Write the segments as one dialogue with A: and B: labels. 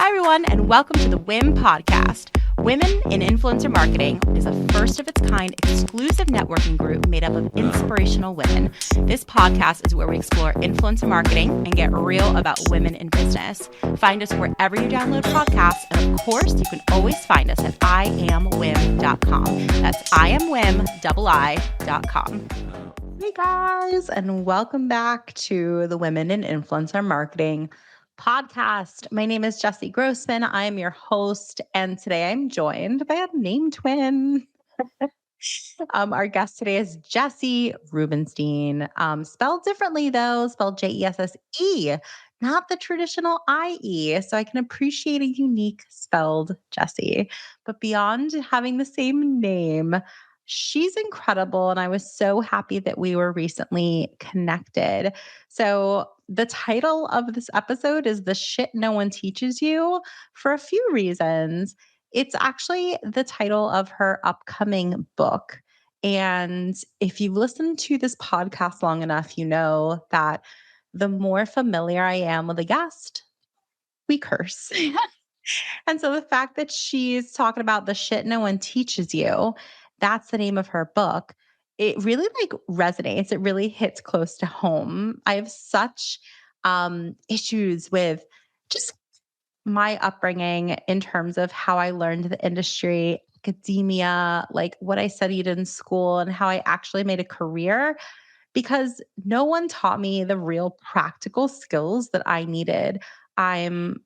A: Hi, everyone, and welcome to the WIM podcast. Women in Influencer Marketing is a first-of-its-kind exclusive networking group made up of inspirational women. This podcast is where we explore influencer marketing and get real about women in business. Find us wherever you download podcasts, and of course, you can always find us at iamwim.com. That's iamwim.com. Hey guys, and welcome back to the Women in Influencer Marketing podcast. My name is Jessie Grossman. I am your host, and today I'm joined by a name twin. Our guest today is Jessie Rubenstein, spelled differently though, spelled Jesse, not the traditional IE. So I can appreciate a unique spelled Jessie. But beyond having the same name, she's incredible. And I was so happy that we were recently connected. So the title of this episode is The Shit No One Teaches You for a few reasons. It's actually the title of her upcoming book. And if you've listened to this podcast long enough, you know that the more familiar I am with a guest, we curse. And so the fact that she's talking about the shit no one teaches you, that's the name of her book. It really resonates. It really hits close to home. I have such issues with just my upbringing in terms of how I learned the industry, academia, like what I studied in school and how I actually made a career because no one taught me the real practical skills that I needed. Thankfully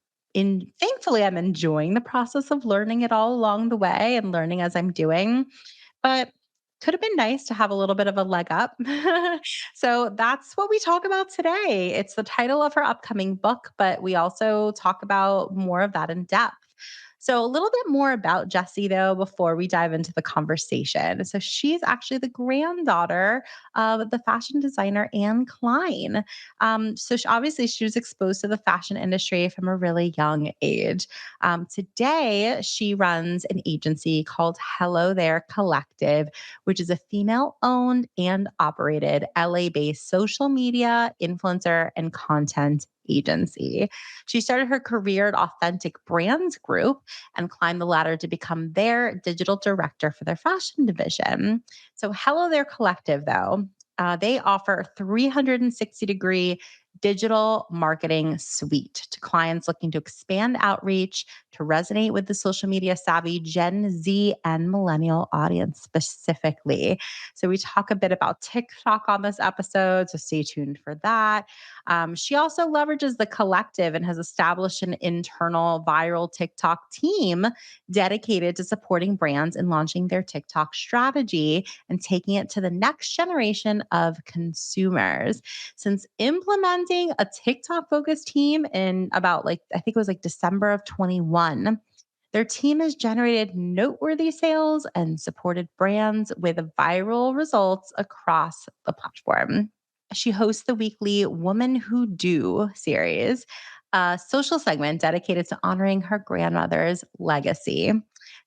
A: I'm enjoying the process of learning it all along the way and learning as I'm doing. But could have been nice to have a little bit of a leg up. So that's what we talk about today. It's the title of her upcoming book, but we also talk about more of that in depth. So, a little bit more about Jessie, though, before we dive into the conversation. So, she's actually the granddaughter of the fashion designer Anne Klein. Obviously, she was exposed to the fashion industry from a really young age. Today, she runs an agency called Hello There Collective, which is a female owned and operated LA based social media, influencer, and content agency. She started her career at Authentic Brands Group and climbed the ladder to become their digital director for their fashion division. So, Hello There Collective, though, they offer 360-degree digital marketing suite to clients looking to expand outreach, to resonate with the social media savvy Gen Z and millennial audience specifically. So we talk a bit about TikTok on this episode, so stay tuned for that. She also leverages the collective and has established an internal viral TikTok team dedicated to supporting brands and launching their TikTok strategy and taking it to the next generation of consumers. Since implementing a TikTok focused team in about I think it was December of 21, their team has generated noteworthy sales and supported brands with viral results across the platform. She hosts the weekly Woman Who Do series, a social segment dedicated to honoring her grandmother's legacy.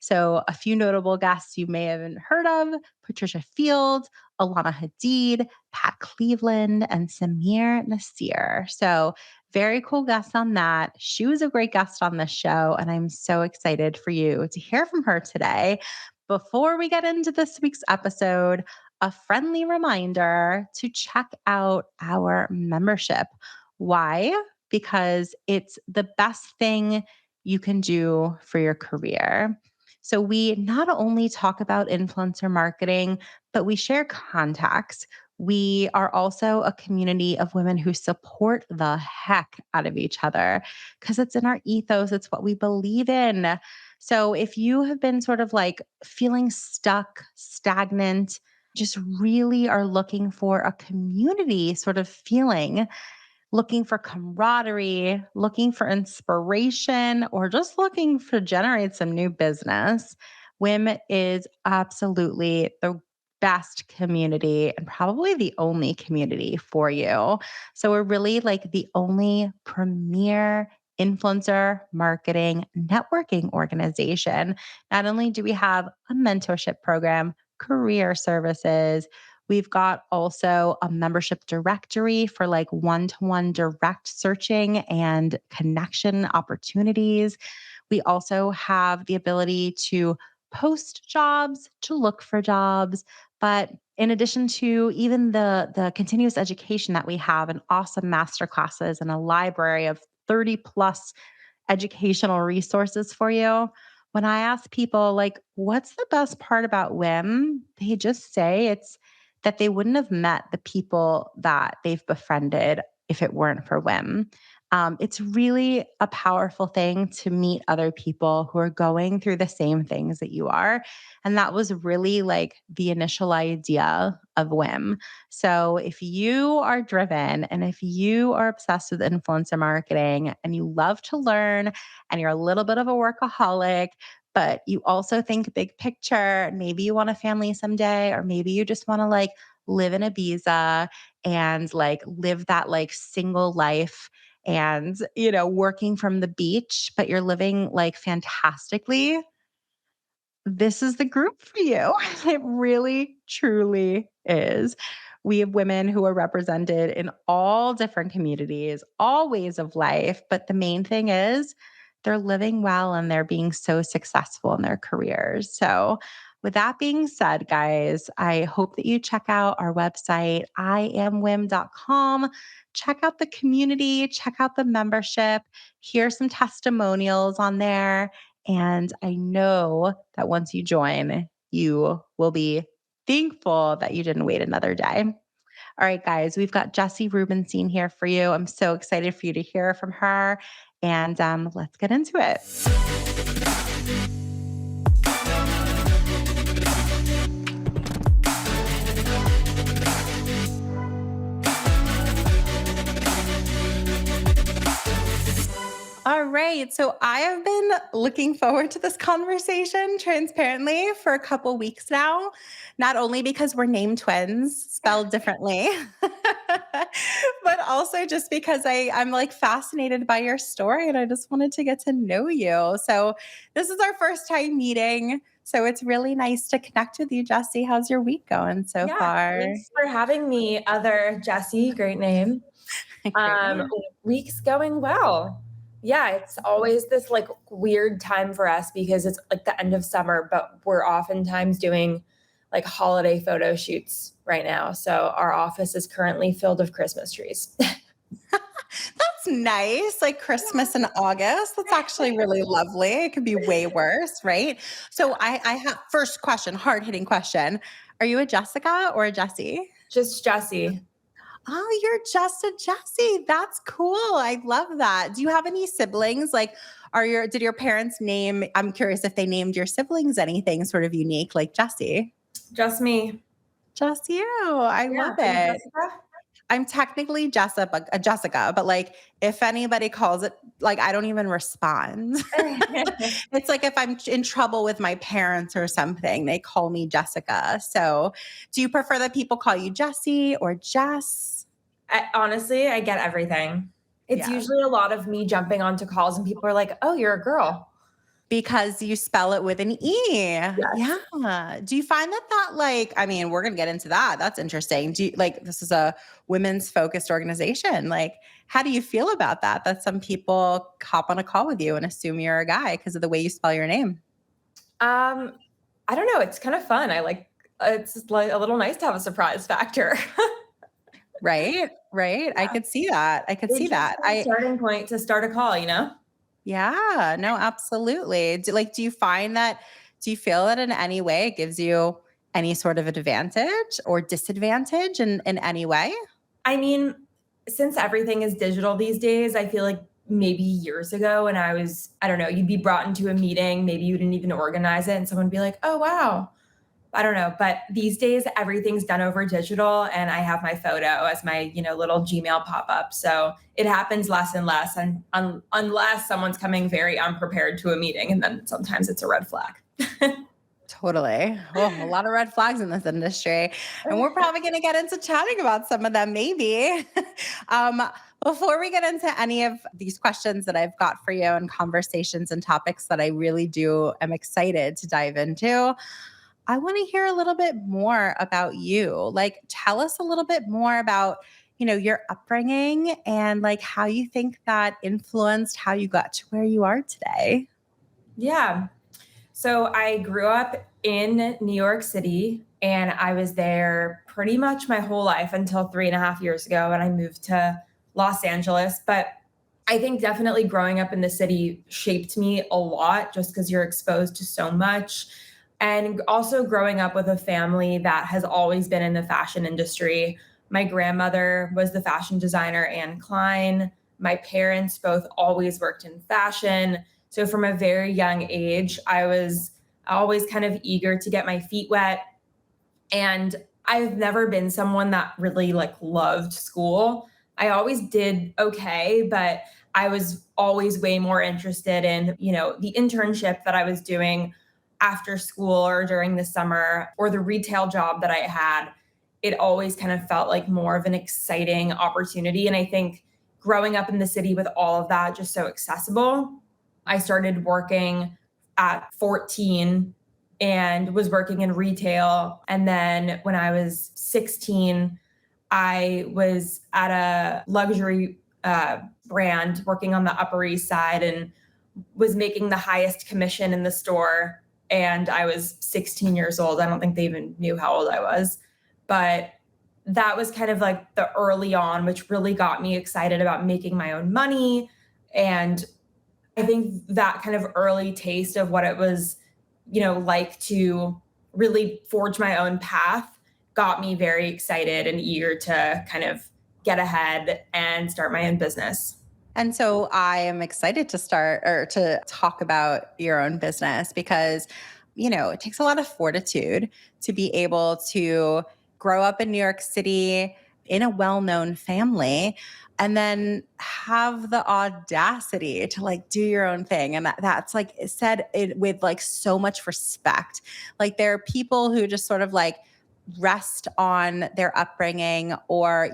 A: So, a few notable guests you may have heard of: Patricia Field, Alana Hadid, Pat Cleveland, and Samir Nasir. So, very cool guest on that. She was a great guest on this show, and I'm so excited for you to hear from her today. Before we get into this week's episode, a friendly reminder to check out our membership. Why? Because it's the best thing you can do for your career. So we not only talk about influencer marketing, but we share contacts. We are also a community of women who support the heck out of each other because it's in our ethos. It's what we believe in. So if you have been sort of feeling stuck, stagnant, just really are looking for a community sort of feeling, looking for camaraderie, looking for inspiration, or just looking to generate some new business, WIM is absolutely the best community and probably the only community for you. So we're really the only premier influencer marketing networking organization. Not only do we have a mentorship program, career services, We've got also a membership directory for like one-to-one direct searching and connection opportunities. We also have the ability to post jobs, to look for jobs, but in addition to even the continuous education that we have and awesome master classes and a library of 30 plus educational resources for you. When I ask people, like, what's the best part about WIM? They just say it's that they wouldn't have met the people that they've befriended if it weren't for WIM. It's really a powerful thing to meet other people who are going through the same things that you are. And that was really like the initial idea of WIM. So if you are driven and if you are obsessed with influencer marketing and you love to learn and you're a little bit of a workaholic, but you also think big picture, and maybe you want a family someday, or maybe you just want to like live in Ibiza and like live that like single life and, working from the beach, but you're living like fantastically, this is the group for you. It really, truly is. We have women who are represented in all different communities, all ways of life. But the main thing is they're living well and they're being so successful in their careers. So, with that being said, guys, I hope that you check out our website, iamwim.com. Check out the community, check out the membership, hear some testimonials on there. And I know that once you join, you will be thankful that you didn't wait another day. All right, guys, we've got Jessie Rubenstein here for you. I'm so excited for you to hear from her. And let's get into it. All right. So I have been looking forward to this conversation transparently for a couple weeks now, not only because we're named twins, spelled differently, but also just because I'm like fascinated by your story and I just wanted to get to know you. So this is our first time meeting. So it's really nice to connect with you, Jessie. How's your week going so
B: Yeah,
A: far?
B: thanks for having me, other Jessie. Great name.
A: Great.
B: Week's going well. Yeah, it's always this like weird time for us because it's like the end of summer, but we're oftentimes doing like holiday photo shoots right now. So our office is currently filled with Christmas trees.
A: That's nice. Like Christmas in August. That's actually really lovely. It could be way worse, right? So I have first question, hard hitting question. Are you a Jessica or a Jessie?
B: Just Jessie.
A: Oh, you're just a Jessie. That's cool. I love that. Do you have any siblings? Like, did your parents name? I'm curious if they named your siblings anything sort of unique, like Jessie.
B: Just me.
A: Just you. I
B: Yeah.
A: love
B: Are you
A: it.
B: Jessica?
A: I'm technically Jessica, but like if anybody calls it, like I don't even respond. It's like if I'm in trouble with my parents or something, they call me Jessica. So, do you prefer that people call you Jessie or Jess?
B: Honestly, I get everything. It's
A: Yeah.
B: usually a lot of me jumping onto calls and people are like, "Oh, you're a girl."
A: Because you spell it with an E.
B: Yes.
A: Yeah. Do you find that like, I mean, we're going to get into that. That's interesting. Do you like, this is a women's focused organization. Like, how do you feel about that? That some people hop on a call with you and assume you're a guy because of the way you spell your name.
B: I don't know. It's kind of fun. It's like a little nice to have a surprise factor.
A: Right. Right. I
B: Yeah.
A: could see that. I could
B: It's
A: see
B: just
A: that.
B: a starting point to start a call, you know?
A: Yeah, no, absolutely. Do you feel that in any way it gives you any sort of advantage or disadvantage in any way?
B: I mean, since everything is digital these days, I feel like maybe years ago when I don't know, you'd be brought into a meeting, maybe you didn't even organize it, and someone would be like, "Oh, wow." I don't know, but these days everything's done over digital and I have my photo as my, little Gmail pop-up. So it happens less and less and unless someone's coming very unprepared to a meeting and then sometimes it's a red flag.
A: Totally. Oh, a lot of red flags in this industry. And we're probably going to get into chatting about some of them, maybe. um, Before we get into any of these questions that I've got for you and conversations and topics that I really do am excited to dive into, I want to hear a little bit more about you. Like, tell us a little bit more about, your upbringing and like how you think that influenced how you got to where you are today.
B: Yeah. So I grew up in New York City and I was there pretty much my whole life until 3.5 years ago when I moved to Los Angeles. But I think definitely growing up in the city shaped me a lot just because you're exposed to so much. And also growing up with a family that has always been in the fashion industry. My grandmother was the fashion designer, Anne Klein. My parents both always worked in fashion. So from a very young age, I was always kind of eager to get my feet wet. And I've never been someone that really like loved school. I always did okay, but I was always way more interested in, the internship that I was doing after school or during the summer or the retail job that I had. It always kind of felt like more of an exciting opportunity. And I think growing up in the city with all of that just so accessible, I started working at 14 and was working in retail. And then when I was 16, I was at a luxury brand working on the Upper East Side and was making the highest commission in the store. And I was 16 years old. I don't think they even knew how old I was. But that was kind of like the early on, which really got me excited about making my own money. And I think that kind of early taste of what it was, like to really forge my own path got me very excited and eager to kind of get ahead and start my own business.
A: And so I am excited to start or to talk about your own business because, it takes a lot of fortitude to be able to grow up in New York City in a well known family and then have the audacity to like do your own thing. And that's like said it with like so much respect. Like there are people who just sort of like, rest on their upbringing or,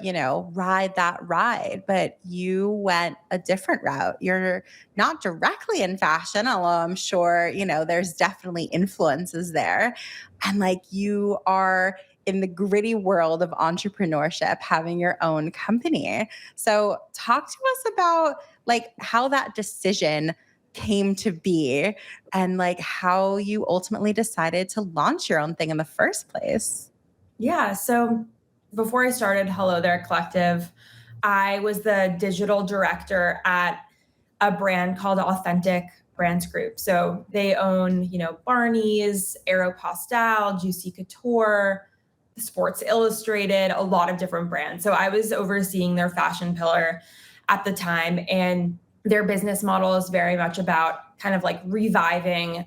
A: ride that ride. But you went a different route. You're not directly in fashion, although I'm sure, there's definitely influences there. And like you are in the gritty world of entrepreneurship, having your own company. So talk to us about like how that decision came to be and like how you ultimately decided to launch your own thing in the first place.
B: Yeah. So before I started Hello There Collective, I was the digital director at a brand called Authentic Brands Group. So they own, Barney's, Aeropostale, Juicy Couture, Sports Illustrated, a lot of different brands. So I was overseeing their fashion pillar at the time. And their business model is very much about kind of like reviving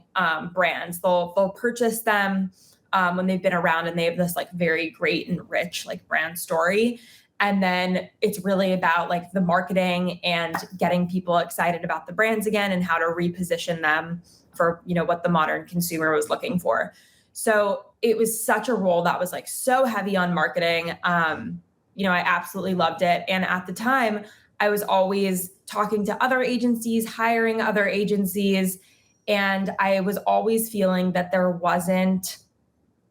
B: brands. They'll purchase them when they've been around and they have this like very great and rich like brand story. And then it's really about like the marketing and getting people excited about the brands again and how to reposition them for, what the modern consumer was looking for. So it was such a role that was like so heavy on marketing. I absolutely loved it. And at the time, I was always talking to other agencies, hiring other agencies. And I was always feeling that there wasn't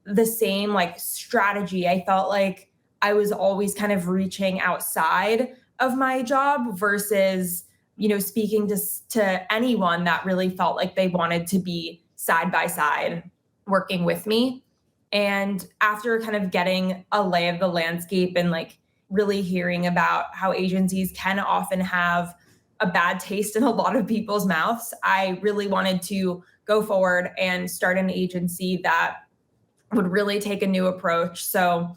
B: the same like strategy. I felt like I was always kind of reaching outside of my job versus, speaking to anyone that really felt like they wanted to be side by side working with me. And after kind of getting a lay of the landscape and like really hearing about how agencies can often have a bad taste in a lot of people's mouths, I really wanted to go forward and start an agency that would really take a new approach. So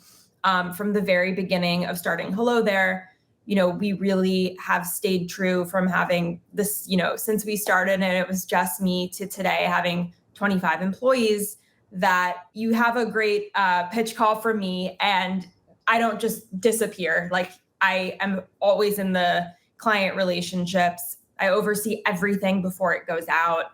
B: from the very beginning of starting Hello There, we really have stayed true from having this, since we started and it was just me to today having 25 employees, that you have a great pitch call from me and I don't just disappear. Like I am always in the client relationships. I oversee everything before it goes out.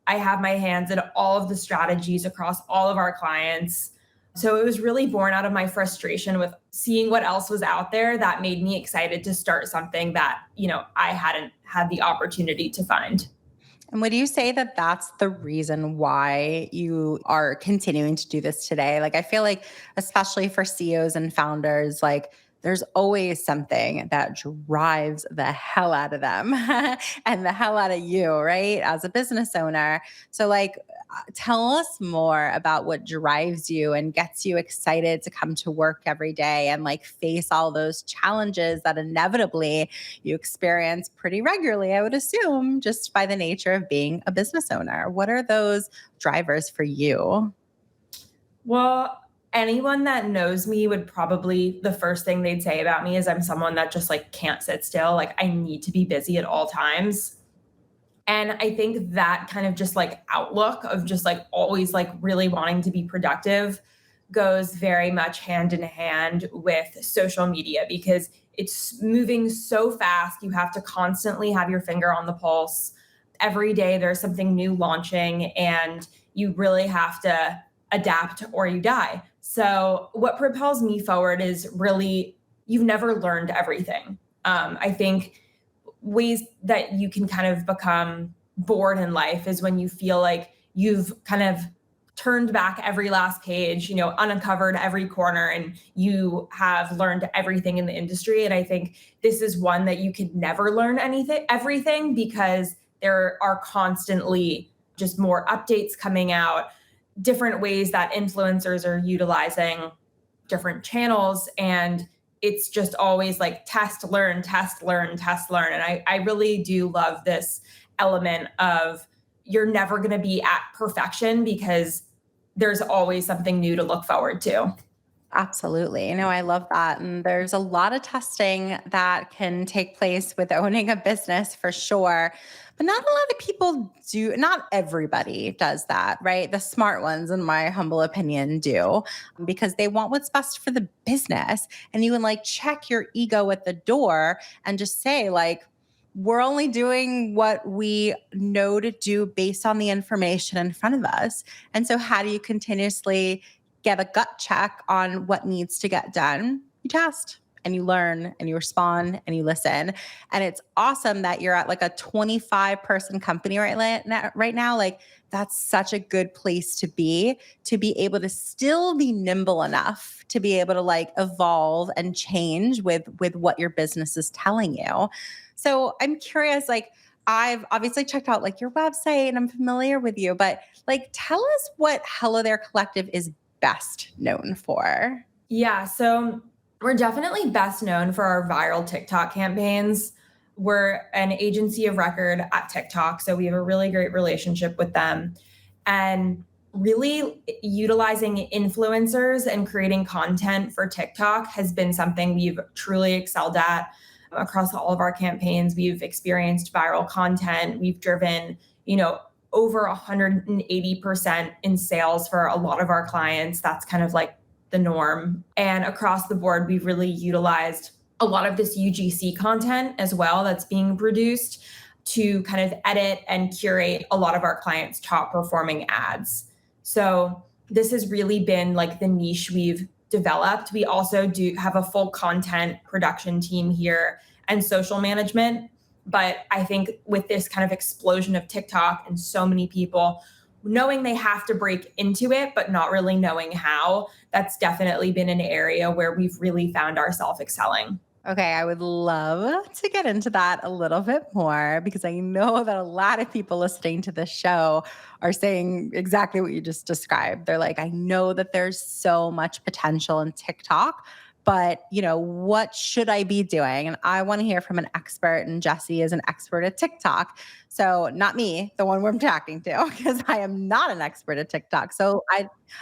B: I have my hands in all of the strategies across all of our clients. So it was really born out of my frustration with seeing what else was out there that made me excited to start something that, I hadn't had the opportunity to find.
A: And would you say that that's the reason why you are continuing to do this today? Like, I feel like, especially for CEOs and founders, like, there's always something that drives the hell out of them and the hell out of you, right? As a business owner. So, like, tell us more about what drives you and gets you excited to come to work every day and like face all those challenges that inevitably you experience pretty regularly, I would assume, just by the nature of being a business owner. What are those drivers for you?
B: Well, anyone that knows me would probably the first thing they'd say about me is I'm someone that just like can't sit still. Like I need to be busy at all times. And I think that kind of just like outlook of just like always like really wanting to be productive goes very much hand in hand with social media because it's moving so fast. You have to constantly have your finger on the pulse. Every day there's something new launching, and you really have to adapt or you die. So, what propels me forward is really you've never learned everything. I think ways that you can kind of become bored in life is when you feel like you've kind of turned back every last page, uncovered every corner, and you have learned everything in the industry. And I think this is one that you could never learn everything, because there are constantly just more updates coming out, different ways that influencers are utilizing different channels. And it's just always like test, learn, test, learn, test, learn. And I really do love this element of you're never going to be at perfection because there's always something new to look forward to.
A: Absolutely. I love that. And there's a lot of testing that can take place with owning a business for sure. But not a lot of people do, not everybody does that, right? The smart ones, in my humble opinion, do because they want what's best for the business. And you can like check your ego at the door and just say, like, we're only doing what we know to do based on the information in front of us. And so, how do you continuously get a gut check on what needs to get done? You test and you learn and you respond and you listen. And it's awesome that you're at like a 25-person company right now. Like, that's such a good place to be able to still be nimble enough to be able to like evolve and change with what your business is telling you. So I'm curious, like, I've obviously checked out like your website and I'm familiar with you, but like tell us what Hello There Collective is best known for.
B: Yeah, so we're definitely best known for our viral TikTok campaigns. We're an agency of record at TikTok, so we have a really great relationship with them. And really utilizing influencers and creating content for TikTok has been something we've truly excelled at across all of our campaigns. We've experienced viral content. We've driven, over 180% in sales for a lot of our clients. That's kind of like the norm. And across the board, we've really utilized a lot of this UGC content as well that's being produced to kind of edit and curate a lot of our clients' top performing ads. So this has really been like the niche we've developed. We also do have a full content production team here and social management. But I think with this kind of explosion of TikTok and so many people knowing they have to break into it, but not really knowing how, that's definitely been an area where we've really found ourselves excelling.
A: Okay, I would love to get into that a little bit more because I know that a lot of people listening to this show are saying exactly what you just described. They're like, I know that there's so much potential in TikTok, but what should I be doing? And I want to hear from an expert, and Jesse is an expert at TikTok. So not me, the one we're talking to, because I am not an expert at TikTok. So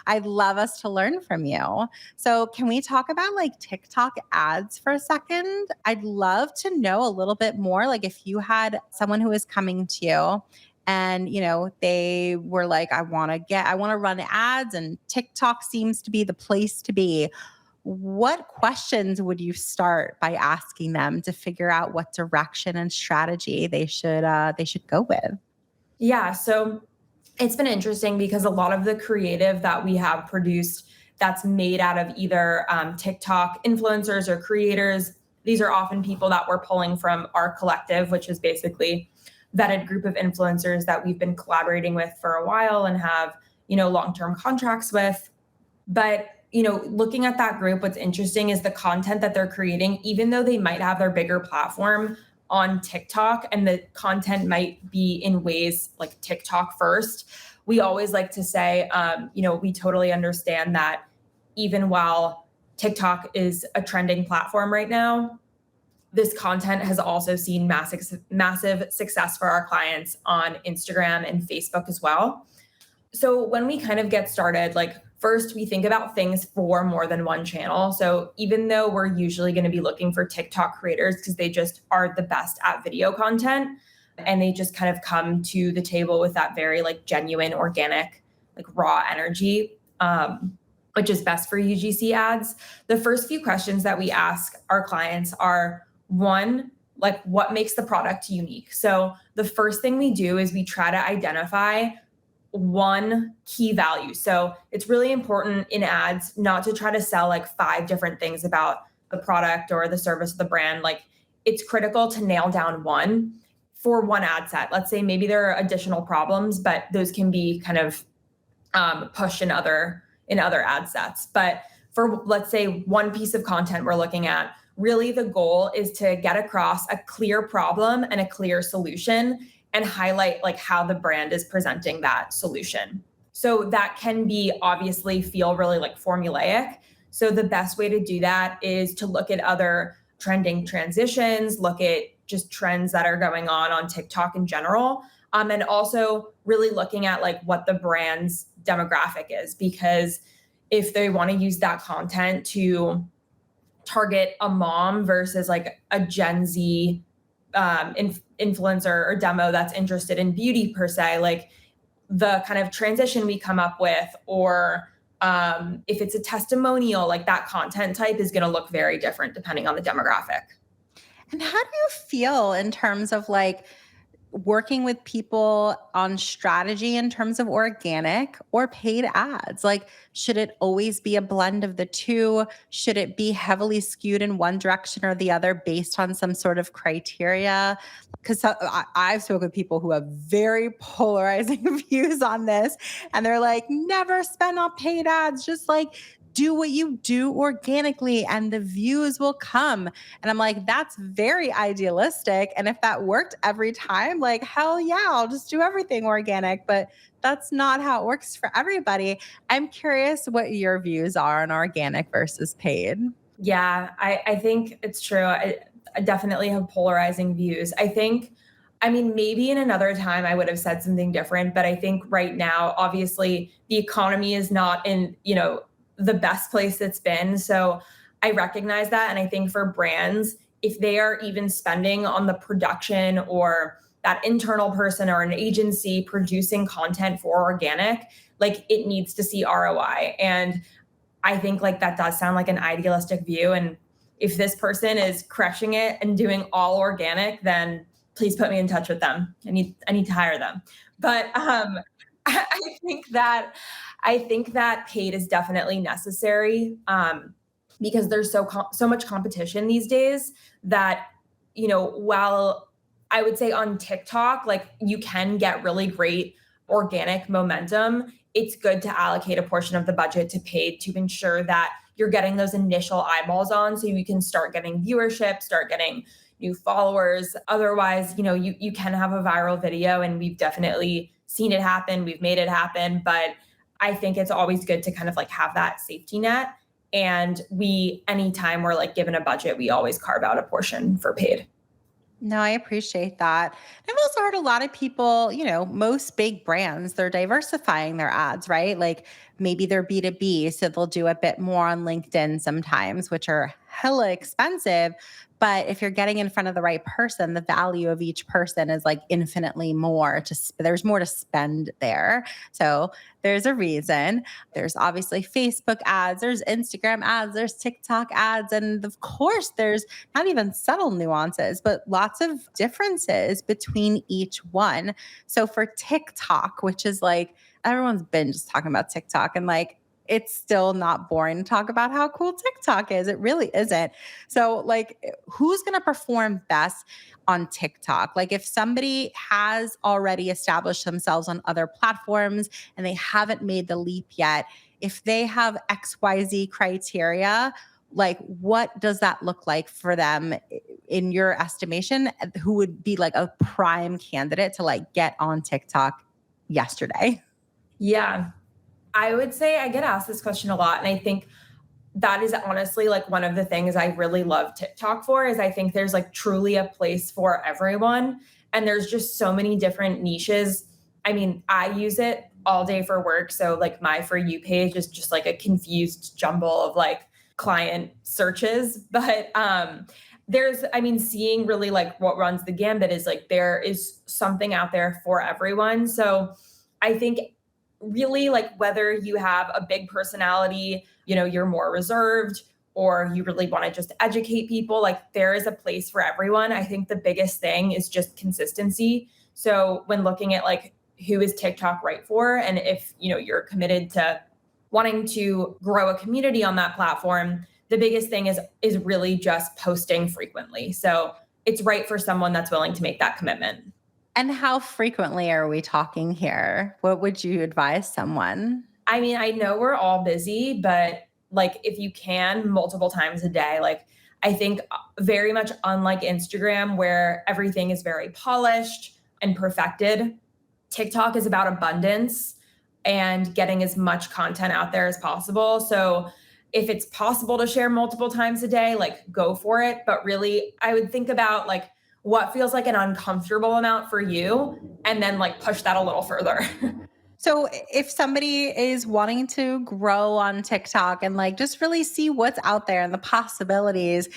A: I'd love us to learn from you. So, can we talk about like TikTok ads for a second? I'd love to know a little bit more. Like, if you had someone who was coming to you and, they were like, I want to run ads, and TikTok seems to be the place to be. What questions would you start by asking them to figure out what direction and strategy they should go with?
B: Yeah, so it's been interesting because a lot of the creative that we have produced that's made out of either TikTok influencers or creators, these are often people that we're pulling from our collective, which is basically vetted group of influencers that we've been collaborating with for a while and have, long-term contracts with. But, looking at that group, what's interesting is the content that they're creating, even though they might have their bigger platform on TikTok and the content might be in ways like TikTok first. We always like to say, we totally understand that even while TikTok is a trending platform right now, this content has also seen massive success for our clients on Instagram and Facebook as well. So when we kind of get started, like first we think about things for more than one channel. So even though we're usually going to be looking for TikTok creators because they just are the best at video content and they just kind of come to the table with that very like genuine, organic, like raw energy, which is best for UGC ads. The first few questions that we ask our clients are, one, like what makes the product unique? So the first thing we do is we try to identify one key value. So it's really important in ads not to try to sell like 5 different things about the product or the service of the brand. Like it's critical to nail down one for one ad set. Let's say maybe there are additional problems, but those can be kind of pushed in other ad sets. But for, let's say, one piece of content we're looking at, really the goal is to get across a clear problem and a clear solution and highlight like how the brand is presenting that solution. So that can be obviously feel really like formulaic. So the best way to do that is to look at other trending transitions, look at just trends that are going on TikTok in general. And also really looking at like what the brand's demographic is, because if they want to use that content to target a mom versus like a Gen Z influencer or demo that's interested in beauty per se, like the kind of transition we come up with, or if it's a testimonial, like that content type is going to look very different depending on the demographic.
A: And how do you feel in terms of like working with people on strategy in terms of organic or paid ads? Like, should it always be a blend of the two? Should it be heavily skewed in one direction or the other based on some sort of criteria? Because I've spoken with people who have very polarizing views on this, and they're like, never spend on paid ads, just like do what you do organically and the views will come. And I'm like, that's very idealistic. And if that worked every time, like, hell yeah, I'll just do everything organic. But that's not how it works for everybody. I'm curious what your views are on organic versus paid.
B: Yeah, I think it's true. I definitely have polarizing views. I mean, maybe in another time I would have said something different, but I think right now, obviously, the economy is not in, the best place it's been. So I recognize that. And I think for brands, if they are even spending on the production or that internal person or an agency producing content for organic, like it needs to see ROI. And I think like that does sound like an idealistic view. And if this person is crushing it and doing all organic, then please put me in touch with them. I need to hire them. But I think that paid is definitely necessary, because there's so much competition these days that, while I would say on TikTok, like you can get really great organic momentum, it's good to allocate a portion of the budget to paid to ensure that you're getting those initial eyeballs on so you can start getting viewership, start getting new followers. Otherwise, you can have a viral video, and we've definitely seen it happen. We've made it happen, but I think it's always good to kind of like have that safety net. And anytime we're like given a budget, we always carve out a portion for paid.
A: No, I appreciate that. I've also heard a lot of people, most big brands, they're diversifying their ads, right? Like maybe they're B2B, so they'll do a bit more on LinkedIn sometimes, which are hella expensive. But if you're getting in front of the right person, the value of each person is like infinitely more. There's more to spend there. So there's a reason. There's obviously Facebook ads, there's Instagram ads, there's TikTok ads. And of course, there's not even subtle nuances, but lots of differences between each one. So for TikTok, which is like, everyone's been just talking about TikTok, and like, it's still not boring to talk about how cool TikTok is. It really isn't. So, like, who's going to perform best on TikTok? Like, if somebody has already established themselves on other platforms and they haven't made the leap yet, if they have XYZ criteria, like, what does that look like for them in your estimation? Who would be like a prime candidate to like get on TikTok yesterday?
B: Yeah. I would say I get asked this question a lot, and I think that is honestly like one of the things I really love TikTok for is I think there's like truly a place for everyone, and there's just so many different niches. I mean, I use it all day for work, so like my For You page is just like a confused jumble of like client searches, but there's I mean seeing really like what runs the gambit is like there is something out there for everyone. So I think really like whether you have a big personality, you're more reserved, or you really want to just educate people, like there is a place for everyone. I think the biggest thing is just consistency. So when looking at like who is TikTok right for, and if you're committed to wanting to grow a community on that platform, the biggest thing is really just posting frequently. So it's right for someone that's willing to make that commitment.
A: And how frequently are we talking here? What would you advise someone?
B: I mean, I know we're all busy, but like if you can multiple times a day, like I think very much unlike Instagram where everything is very polished and perfected, TikTok is about abundance and getting as much content out there as possible. So if it's possible to share multiple times a day, like go for it. But really, I would think about like what feels like an uncomfortable amount for you and then like push that a little further.
A: So if somebody is wanting to grow on TikTok and like just really see what's out there and the possibilities,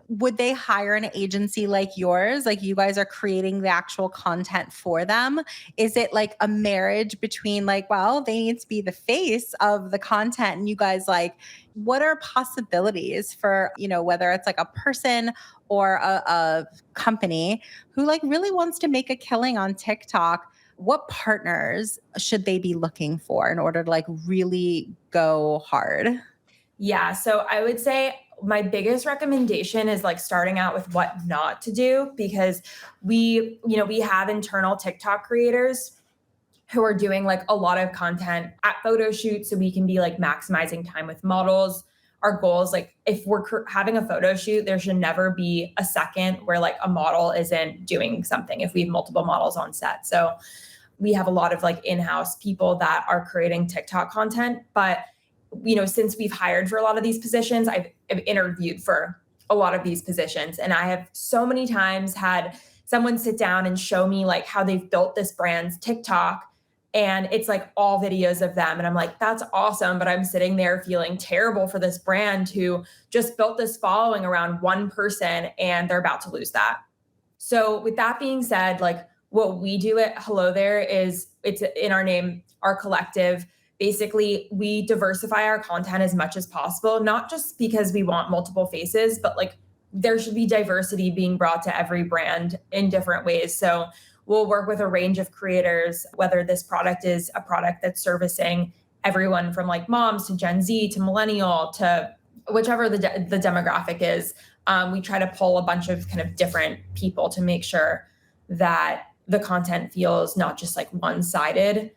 A: would they hire an agency like yours? Like you guys are creating the actual content for them? Is it like a marriage between like, well, they need to be the face of the content and you guys like, what are possibilities for, whether it's like a person or a company who like really wants to make a killing on TikTok? What partners should they be looking for in order to like really go hard?
B: Yeah. So I would say my biggest recommendation is like starting out with what not to do because we have internal TikTok creators who are doing like a lot of content at photo shoots so we can be like maximizing time with models. Our goal is like if we're having a photo shoot, there should never be a second where like a model isn't doing something if we have multiple models on set. So we have a lot of like in-house people that are creating TikTok content, but since we've hired for a lot of these positions, I've interviewed for a lot of these positions. And I have so many times had someone sit down and show me like how they've built this brand's TikTok. And it's like all videos of them. And I'm like, that's awesome. But I'm sitting there feeling terrible for this brand who just built this following around one person and they're about to lose that. So with that being said, like what we do at Hello There is it's in our name, our collective. Basically, we diversify our content as much as possible, not just because we want multiple faces, but like there should be diversity being brought to every brand in different ways. So we'll work with a range of creators, whether this product is a product that's servicing everyone from like moms to Gen Z to millennial to whichever the demographic is. We try to pull a bunch of kind of different people to make sure that the content feels not just like one-sided.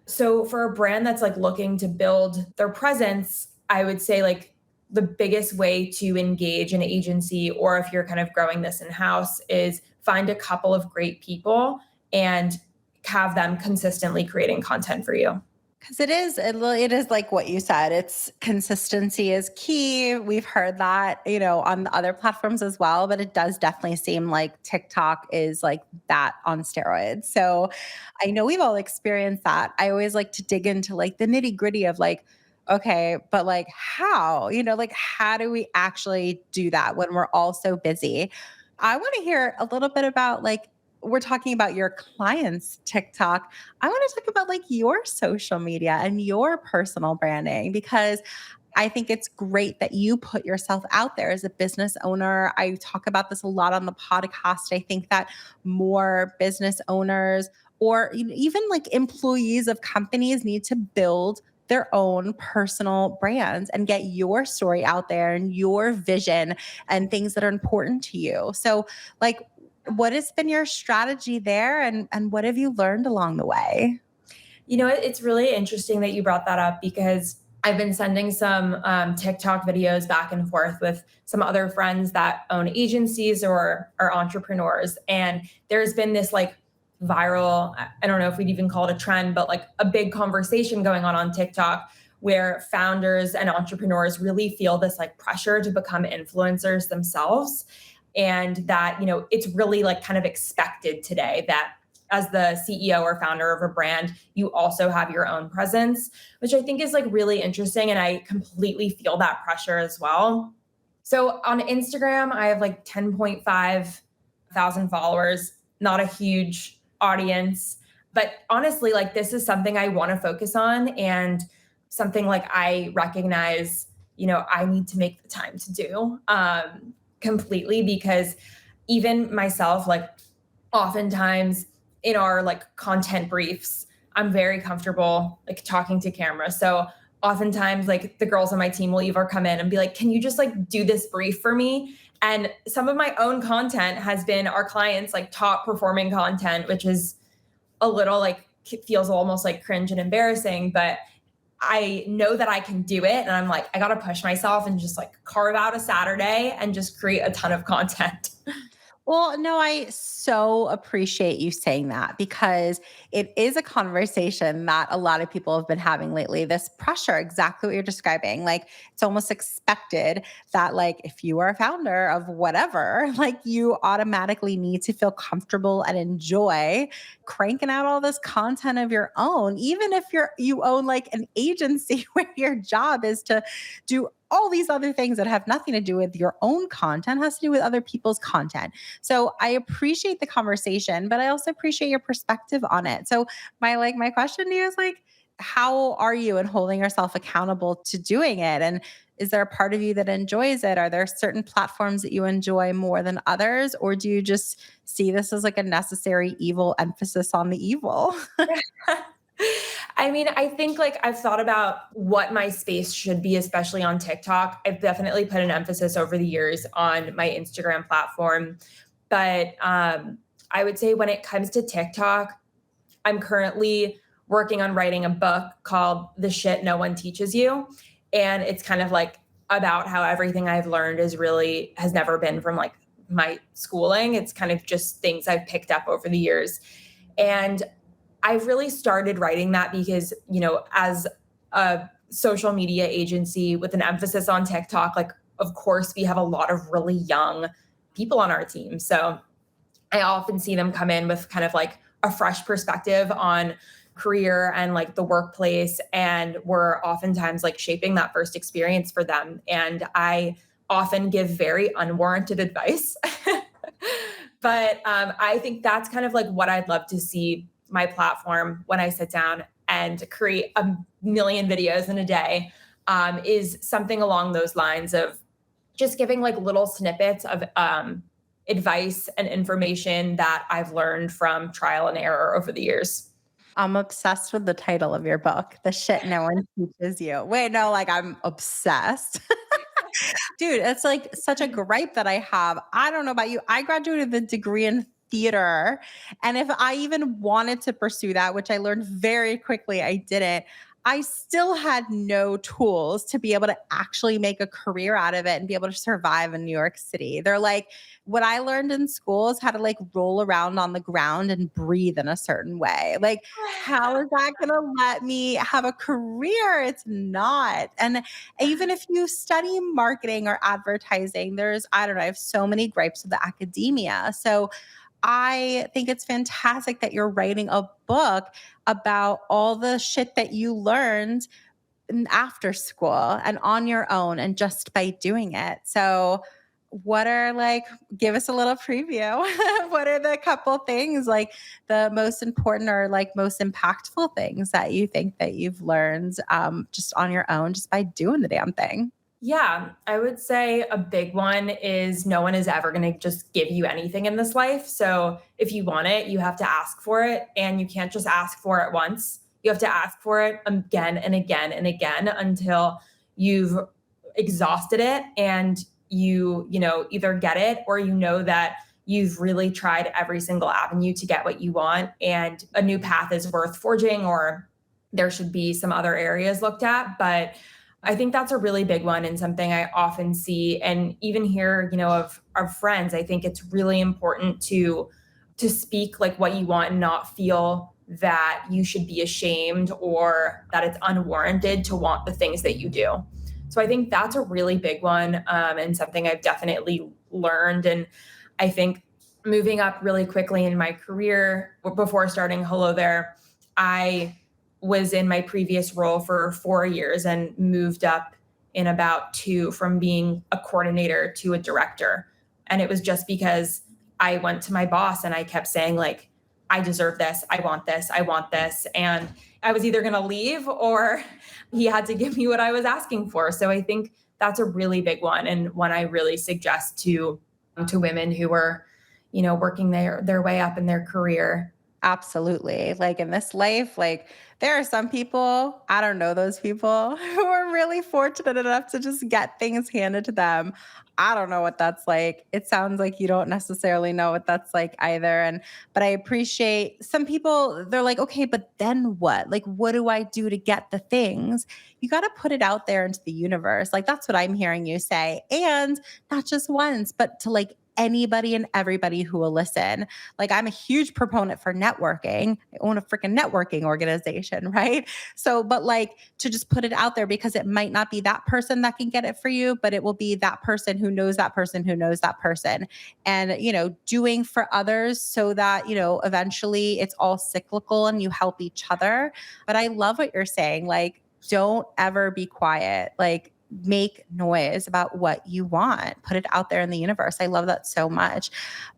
B: So for a brand that's like looking to build their presence, I would say like the biggest way to engage an agency, or if you're kind of growing this in-house, is find a couple of great people and have them consistently creating content for you.
A: Because it is like what you said. It's consistency is key. We've heard that, on the other platforms as well, but it does definitely seem like TikTok is like that on steroids. So I know we've all experienced that. I always like to dig into like the nitty gritty of like, okay, but like how, like how do we actually do that when we're all so busy? I want to hear a little bit about like, we're talking about your clients' TikTok. I want to talk about like your social media and your personal branding because I think it's great that you put yourself out there as a business owner. I talk about this a lot on the podcast. I think that more business owners or even like employees of companies need to build their own personal brands and get your story out there and your vision and things that are important to you. So, like, what has been your strategy there, and what have you learned along the way?
B: It's really interesting that you brought that up because I've been sending some TikTok videos back and forth with some other friends that own agencies or are entrepreneurs. And there's been this like viral, I don't know if we'd even call it a trend, but like a big conversation going on TikTok where founders and entrepreneurs really feel this like pressure to become influencers themselves. And that, it's really like kind of expected today that as the CEO or founder of a brand, you also have your own presence, which I think is like really interesting. And I completely feel that pressure as well. So on Instagram, I have like 10.5 thousand followers, not a huge audience. But honestly, like this is something I want to focus on and something like I recognize, I need to make the time to do completely because even myself, like oftentimes in our like content briefs, I'm very comfortable like talking to camera. So oftentimes like the girls on my team will either come in and be like, can you just like do this brief for me? And some of my own content has been our clients like top performing content, which is a little like feels almost like cringe and embarrassing, but I know that I can do it. And I'm like, I got to push myself and just like carve out a Saturday and just create a ton of content.
A: Well, no, I so appreciate you saying that because it is a conversation that a lot of people have been having lately. This pressure, exactly what you're describing. Like, it's almost expected that, like, if you are a founder of whatever, like, you automatically need to feel comfortable and enjoy cranking out all this content of your own, even if you own like an agency where your job is to do all these other things that have nothing to do with your own content, has to do with other people's content. So I appreciate the conversation, but I also appreciate your perspective on it. So my question to you is like, how are you in holding yourself accountable to doing it? And is there a part of you that enjoys it? Are there certain platforms that you enjoy more than others? Or do you just see this as like a necessary evil emphasis on the evil?
B: I mean, I think like I've thought about what my space should be, especially on TikTok. I've definitely put an emphasis over the years on my Instagram platform. But I would say when it comes to TikTok, I'm currently working on writing a book called The Shit No One Teaches You. And it's kind of like about how everything I've learned has never been from like my schooling. It's kind of just things I've picked up over the years. And I've really started writing that because, as a social media agency with an emphasis on TikTok, like, of course, we have a lot of really young people on our team. So I often see them come in with kind of like a fresh perspective on career and like the workplace. And we're oftentimes like shaping that first experience for them. And I often give very unwarranted advice. But I think that's kind of like what I'd love to see my platform when I sit down and create a million videos in a day is something along those lines of just giving like little snippets of advice and information that I've learned from trial and error over the years.
A: I'm obsessed with the title of your book, The Shit No One Teaches You. Wait, no, like I'm obsessed. Dude, it's like such a gripe that I have. I don't know about you. I graduated with a degree in theater. And if I even wanted to pursue that, which I learned very quickly, I didn't. I still had no tools to be able to actually make a career out of it and be able to survive in New York City. They're like, what I learned in school is how to like roll around on the ground and breathe in a certain way. Like, how is that going to let me have a career? It's not. And even if you study marketing or advertising, I don't know, I have so many gripes with the academia. So I think it's fantastic that you're writing a book about all the shit that you learned after school and on your own and just by doing it. So, what are like, give us a little preview. What are the couple things like the most important or like most impactful things that you think that you've learned just on your own, just by doing the damn thing?
B: Yeah, I would say a big one is no one is ever going to just give you anything in this life. So if you want it, you have to ask for it, and you can't just ask for it once. You have to ask for it again and again and again until you've exhausted it and you either get it or that you've really tried every single avenue to get what you want and a new path is worth forging, or there should be some other areas looked at. But I think that's a really big one and something I often see and even hear, of our friends. I think it's really important to speak like what you want and not feel that you should be ashamed or that it's unwarranted to want the things that you do. So I think that's a really big one, and something I've definitely learned. And I think moving up really quickly in my career before starting Hello There, I was in my previous role for 4 years and moved up in about 2 from being a coordinator to a director. And it was just because I went to my boss and I kept saying like, I deserve this. I want this. I want this. And I was either going to leave or he had to give me what I was asking for. So I think that's a really big one and one I really suggest to women who are, working their way up in their career.
A: Absolutely. Like in this life, like there are some people, I don't know those people, who are really fortunate enough to just get things handed to them. I don't know what that's like. It sounds like you don't necessarily know what that's like either. But I appreciate some people, they're like, okay, but then what? Like, what do I do to get the things? You got to put it out there into the universe. Like, that's what I'm hearing you say. And not just once, but to like anybody and everybody who will listen. Like I'm a huge proponent for networking. I own a freaking networking organization, right? So, but like to just put it out there because it might not be that person that can get it for you, but it will be that person who knows that person who knows that person. And, doing for others so that, eventually it's all cyclical and you help each other. But I love what you're saying. Like, don't ever be quiet. Like, make noise about what you want. Put it out there in the universe. I love that so much.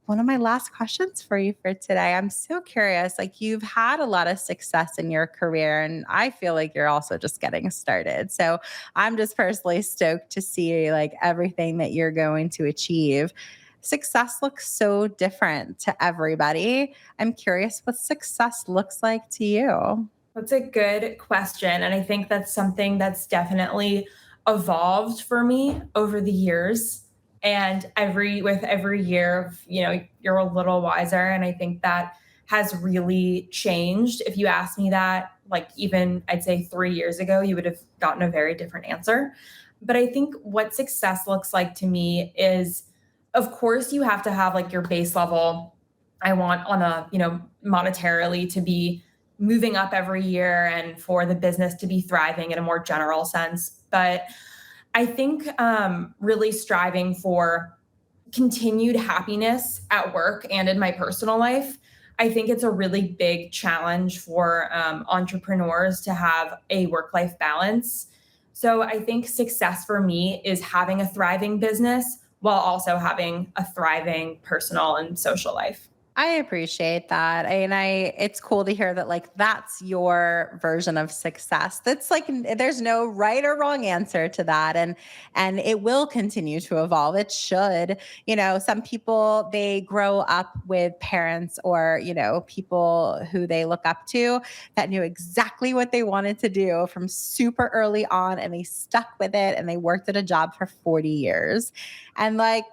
A: One of my last questions for you for today. I'm so curious. Like you've had a lot of success in your career, and I feel like you're also just getting started. So I'm just personally stoked to see like everything that you're going to achieve. Success looks so different to everybody. I'm curious what success looks like to you.
B: That's a good question. And I think that's something that's definitely evolved for me over the years. And with every year, you're a little wiser. And I think that has really changed. If you asked me that, like even I'd say 3 years ago, you would have gotten a very different answer. But I think what success looks like to me is, of course, you have to have like your base level. I want on a, monetarily to be moving up every year and for the business to be thriving in a more general sense. But I think really striving for continued happiness at work and in my personal life. I think it's a really big challenge for entrepreneurs to have a work-life balance. So I think success for me is having a thriving business while also having a thriving personal and social life.
A: I appreciate that. It's cool to hear that like that's your version of success. That's like there's no right or wrong answer to that. And it will continue to evolve. It should. Some people they grow up with parents or, people who they look up to that knew exactly what they wanted to do from super early on and they stuck with it and they worked at a job for 40 years. And like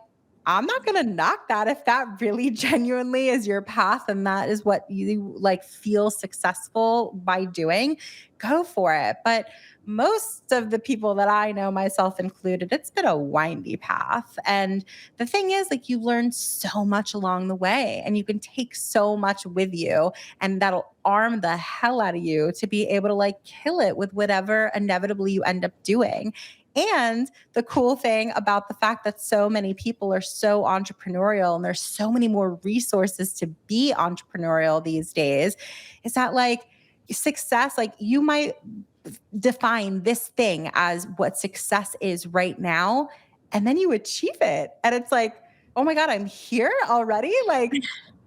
A: I'm not going to knock that if that really genuinely is your path and that is what you like feel successful by doing, go for it. But most of the people that I know, myself included, it's been a windy path. And the thing is, like, you learn so much along the way and you can take so much with you, and that'll arm the hell out of you to be able to like kill it with whatever inevitably you end up doing. And the cool thing about the fact that so many people are so entrepreneurial and there's so many more resources to be entrepreneurial these days is that like success, like you might define this thing as what success is right now, and then you achieve it. And it's like, oh my God, I'm here already? Like,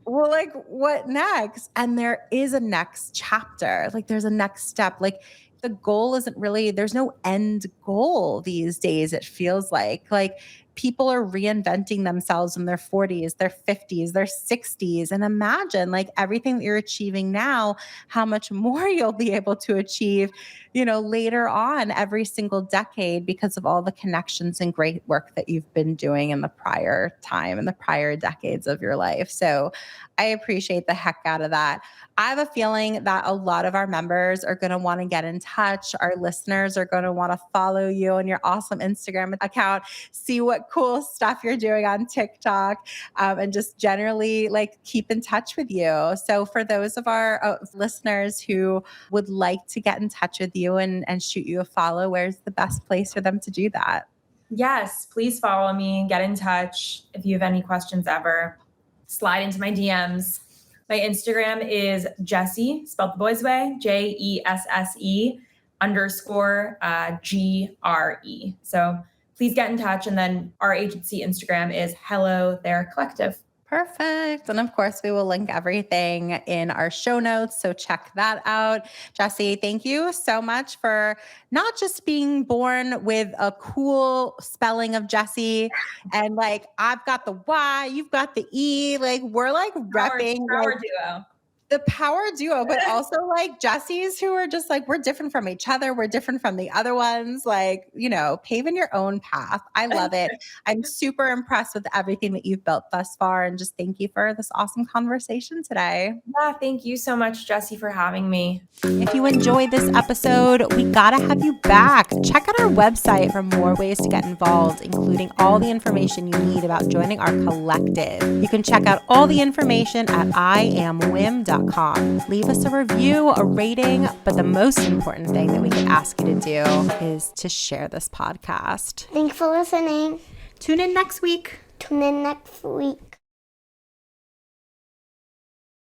A: well, like what next? And there is a next chapter. Like there's a next step. Like the goal isn't really, there's no end goal these days. It feels like people are reinventing themselves in their 40s, their 50s, their 60s. And imagine like everything that you're achieving now, how much more you'll be able to achieve, later on every single decade because of all the connections and great work that you've been doing in the prior time and the prior decades of your life. So I appreciate the heck out of that. I have a feeling that a lot of our members are going to want to get in touch. Our listeners are going to want to follow you on your awesome Instagram account, see what cool stuff you're doing on TikTok, and just generally like keep in touch with you. So for those of our listeners who would like to get in touch with you and shoot you a follow, where's the best place for them to do that?
B: Yes, please follow me, get in touch. If you have any questions ever, slide into my DMs. My Instagram is Jessie, spelled the boys' way, JESSE_GRE. So please get in touch. And then our agency Instagram is Hello There Collective.
A: Perfect. And of course, we will link everything in our show notes. So check that out. Jessie, thank you so much for not just being born with a cool spelling of Jessie and like, I've got the Y, you've got the E, like we're like repping
B: Power duo.
A: the power duo, but also like Jessies who are just like, we're different from each other. We're different from the other ones, like, paving your own path. I love it. I'm super impressed with everything that you've built thus far. And just thank you for this awesome conversation today.
B: Yeah, thank you so much, Jessie, for having me.
A: If you enjoyed this episode, we gotta have you back. Check out our website for more ways to get involved, including all the information you need about joining our collective. You can check out all the information at iamwim.com. Leave us a review, a rating, but the most important thing that we can ask you to do is to share this podcast.
C: Thanks for listening.
A: Tune in next week.